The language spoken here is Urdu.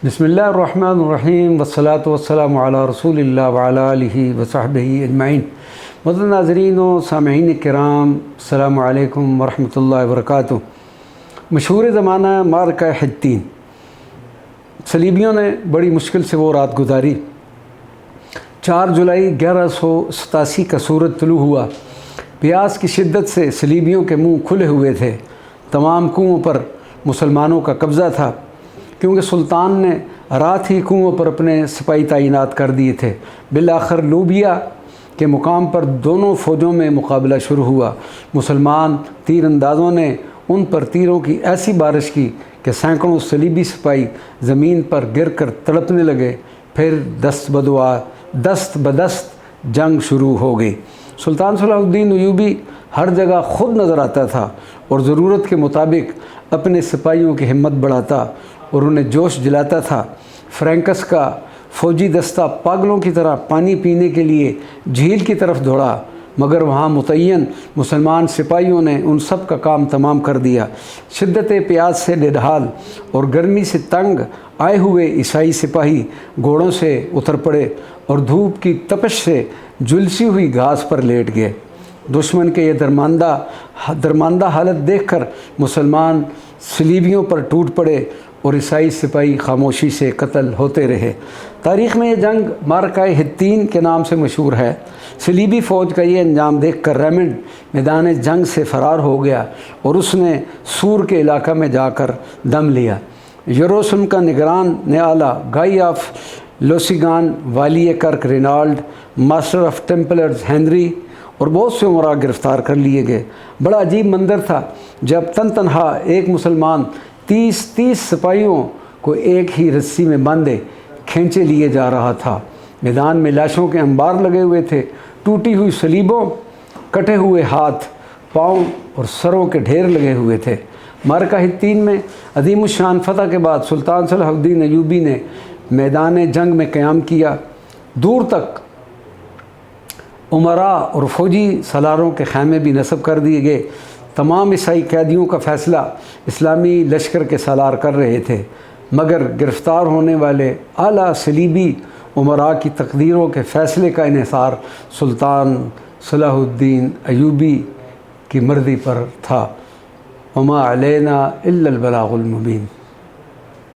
بسم اللہ الرحمن الرحیم والصلاة والسلام علی رسول اللہ وعلی آلہ وصحبہ اجمعین۔ معزز ناظرین و سامعین کرام، السلام علیکم ورحمۃ اللہ وبرکاتہ۔ مشہور زمانہ معرکہ حطین، صلیبیوں نے بڑی مشکل سے وہ رات گزاری۔ 4 جولائی 1187 کا سورج طلوع ہوا۔ پیاس کی شدت سے صلیبیوں کے منہ کھلے ہوئے تھے۔ تمام کنوؤں پر مسلمانوں کا قبضہ تھا، کیونکہ سلطان نے رات ہی کنوؤں پر اپنے سپاہی تعینات کر دیے تھے۔ بالآخر لوبیا کے مقام پر دونوں فوجوں میں مقابلہ شروع ہوا۔ مسلمان تیر اندازوں نے ان پر تیروں کی ایسی بارش کی کہ سینکڑوں صلیبی سپاہی زمین پر گر کر تڑپنے لگے۔ پھر دست بدست جنگ شروع ہو گئی۔ سلطان صلاح الدین ایوبی ہر جگہ خود نظر آتا تھا اور ضرورت کے مطابق اپنے سپاہیوں کی ہمت بڑھاتا اور انہیں جوش دلاتا تھا۔ فرینکس کا فوجی دستہ پاگلوں کی طرح پانی پینے کے لیے جھیل کی طرف دوڑا، مگر وہاں متعین مسلمان سپاہیوں نے ان سب کا کام تمام کر دیا۔ شدت پیاس سے نڈھال اور گرمی سے تنگ آئے ہوئے عیسائی سپاہی گھوڑوں سے اتر پڑے اور دھوپ کی تپش سے جھلسی ہوئی گھاس پر لیٹ گئے۔ دشمن کے یہ درماندہ حالت دیکھ کر مسلمان صلیبیوں پر ٹوٹ پڑے اور عیسائی سپاہی خاموشی سے قتل ہوتے رہے۔ تاریخ میں یہ جنگ معرکہ حطین کے نام سے مشہور ہے۔ صلیبی فوج کا یہ انجام دیکھ کر ریمنڈ میدان جنگ سے فرار ہو گیا اور اس نے سور کے علاقہ میں جا کر دم لیا۔ یروشلم کا نگران اعلیٰ گائی آف لوسیگان، والی کرک Reynold, master of Templars Henry اور بہت سے امراء گرفتار کر لیے گئے۔ بڑا عجیب منظر تھا جب تنہا ایک مسلمان 30 سپاہیوں کو ایک ہی رسی میں باندھے کھینچے لیے جا رہا تھا۔ میدان میں لاشوں کے انبار لگے ہوئے تھے، ٹوٹی ہوئی صلیبوں، کٹے ہوئے ہاتھ، پاؤں اور سروں کے ڈھیر لگے ہوئے تھے۔ معرکہ حطین میں عظیم الشان فتح کے بعد سلطان صلاح الدین ایوبی نے میدان جنگ میں قیام کیا۔ دور تک امراء اور فوجی سالاروں کے خیمے بھی نصب کر دیے گئے۔ تمام عیسائی قیدیوں کا فیصلہ اسلامی لشکر کے سالار کر رہے تھے، مگر گرفتار ہونے والے اعلیٰ صلیبی امراء کی تقدیروں کے فیصلے کا انحصار سلطان صلاح الدین ایوبی کی مرضی پر تھا۔ وما علینا الا البلاغ المبین۔